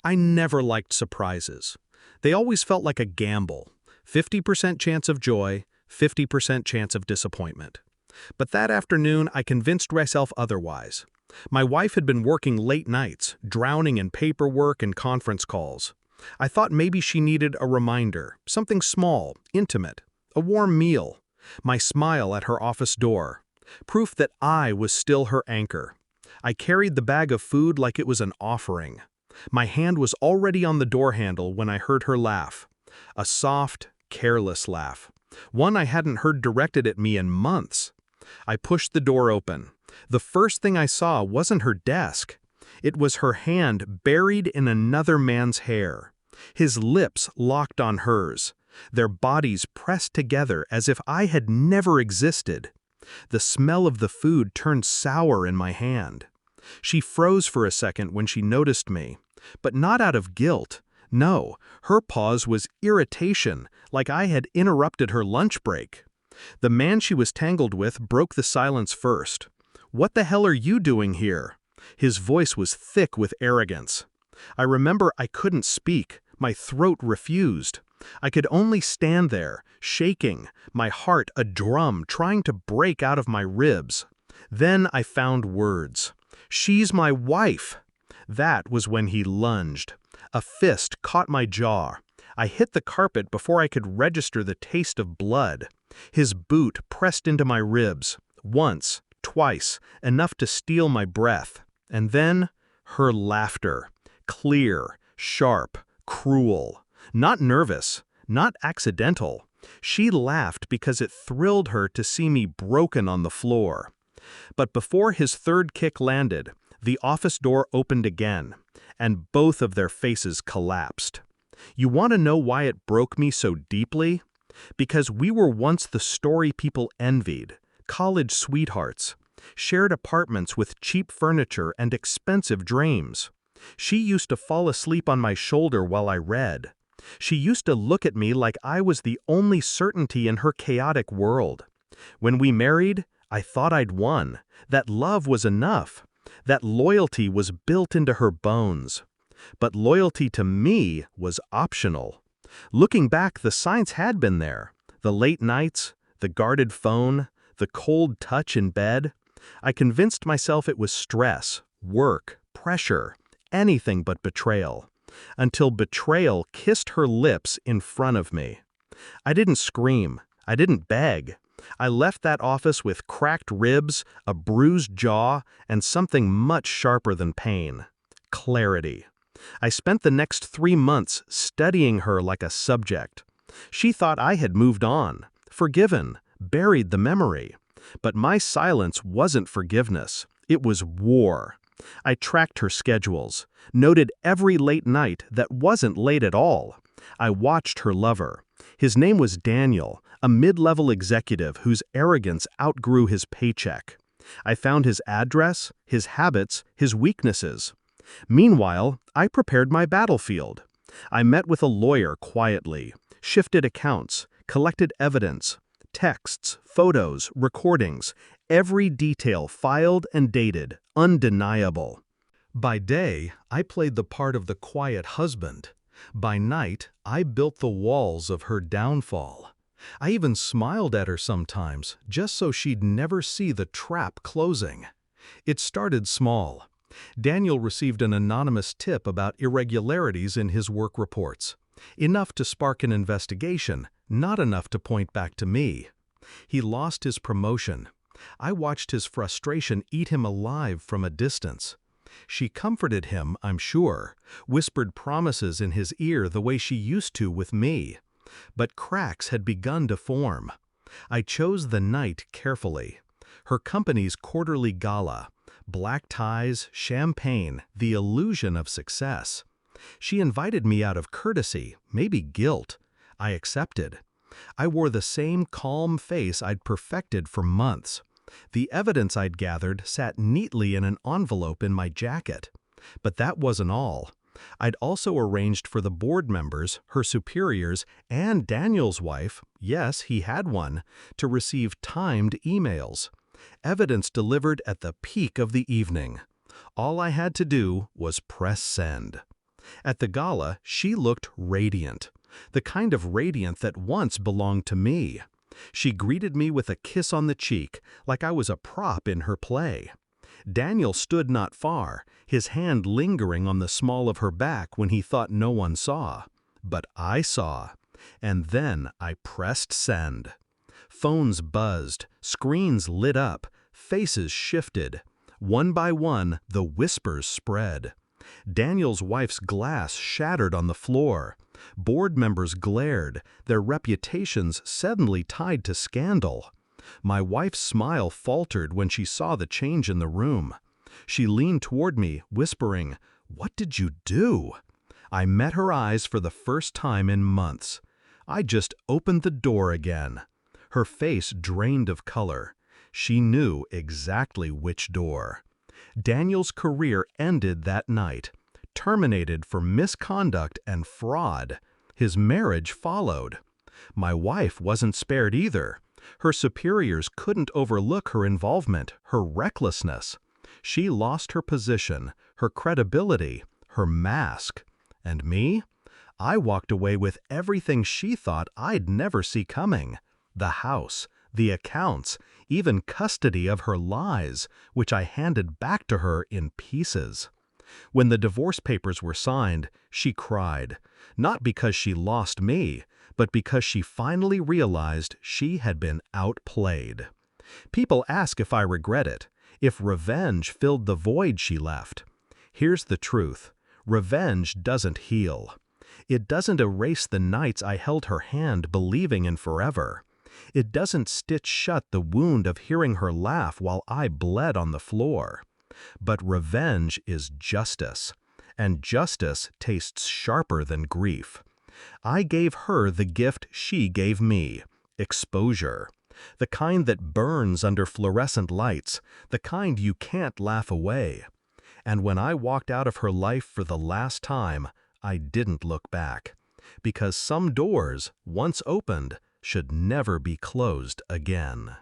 I never liked surprises. They always felt like a gamble. 50% chance of joy, 50% chance of disappointment. But that afternoon, I convinced myself otherwise. My wife had been working late nights, drowning in paperwork and conference calls. I thought maybe she needed a reminder, something small, intimate, a warm meal, my smile at her office door, proof that I was still her anchor. I carried the bag of food like it was an offering. My hand was already on the door handle when I heard her laugh. A soft, careless laugh. One I hadn't heard directed at me in months. I pushed the door open. The first thing I saw wasn't her desk. It was her hand buried in another man's hair. His lips locked on hers. Their bodies pressed together as if I had never existed. The smell of the food turned sour in my hand. She froze for a second when she noticed me, but not out of guilt. No, her pause was irritation, like I had interrupted her lunch break. The man she was tangled with broke the silence first. "What the hell are you doing here?" His voice was thick with arrogance. I remember I couldn't speak. My throat refused. I could only stand there, shaking, my heart a drum trying to break out of my ribs. Then I found words. "She's my wife." That was when he lunged. A fist caught my jaw. I hit the carpet before I could register the taste of blood. His boot pressed into my ribs. Once, twice, enough to steal my breath. And then, her laughter. Clear, sharp, cruel. Not nervous, not accidental. She laughed because it thrilled her to see me broken on the floor. But before his third kick landed, the office door opened again, and both of their faces collapsed. You want to know why it broke me so deeply? Because we were once the story people envied, college sweethearts, shared apartments with cheap furniture and expensive dreams. She used to fall asleep on my shoulder while I read. She used to look at me like I was the only certainty in her chaotic world. When we married, I thought I'd won, that love was enough, that loyalty was built into her bones. But loyalty to me was optional. Looking back, the signs had been there. The late nights, the guarded phone, the cold touch in bed. I convinced myself it was stress, work, pressure, anything but betrayal. Until betrayal kissed her lips in front of me. I didn't scream. I didn't beg. I left that office with cracked ribs, a bruised jaw, and something much sharper than pain. Clarity. I spent the next 3 months studying her like a subject. She thought I had moved on, forgiven, buried the memory. But my silence wasn't forgiveness. It was war. I tracked her schedules, noted every late night that wasn't late at all. I watched her lover. His name was Daniel, a mid-level executive whose arrogance outgrew his paycheck. I found his address, his habits, his weaknesses. Meanwhile, I prepared my battlefield. I met with a lawyer quietly, shifted accounts, collected evidence, texts, photos, recordings, every detail filed and dated, undeniable. By day, I played the part of the quiet husband. By night, I built the walls of her downfall. I even smiled at her sometimes, just so she'd never see the trap closing. It started small. Daniel received an anonymous tip about irregularities in his work reports. Enough to spark an investigation, not enough to point back to me. He lost his promotion. I watched his frustration eat him alive from a distance. She comforted him, I'm sure, whispered promises in his ear the way she used to with me. But cracks had begun to form. I chose the night carefully. Her company's quarterly gala. Black ties, champagne, the illusion of success. She invited me out of courtesy, maybe guilt. I accepted. I wore the same calm face I'd perfected for months. The evidence I'd gathered sat neatly in an envelope in my jacket. But that wasn't all. I'd also arranged for the board members, her superiors, and Daniel's wife, yes, he had one, to receive timed emails. Evidence delivered at the peak of the evening. All I had to do was press send. At the gala, she looked radiant, the kind of radiant that once belonged to me. She greeted me with a kiss on the cheek, like I was a prop in her play. Daniel stood not far, his hand lingering on the small of her back when he thought no one saw. But I saw. And then I pressed send. Phones buzzed, screens lit up, faces shifted. One by one, the whispers spread. Daniel's wife's glass shattered on the floor. Board members glared, their reputations suddenly tied to scandal. My wife's smile faltered when she saw the change in the room. She leaned toward me, whispering, "What did you do?" I met her eyes for the first time in months. I just opened the door again. Her face drained of color. She knew exactly which door. Daniel's career ended that night, terminated for misconduct and fraud. His marriage followed. My wife wasn't spared either. Her superiors couldn't overlook her involvement, her recklessness. She lost her position, her credibility, her mask. And me? I walked away with everything she thought I'd never see coming. The house, the accounts, even custody of her lies, which I handed back to her in pieces. When the divorce papers were signed, she cried, not because she lost me, but because she finally realized she had been outplayed. People ask if I regret it, if revenge filled the void she left. Here's the truth. Revenge doesn't heal. It doesn't erase the nights I held her hand believing in forever. It doesn't stitch shut the wound of hearing her laugh while I bled on the floor. But revenge is justice, and justice tastes sharper than grief. I gave her the gift she gave me, exposure. The kind that burns under fluorescent lights, the kind you can't laugh away. And when I walked out of her life for the last time, I didn't look back. Because some doors, once opened, should never be closed again.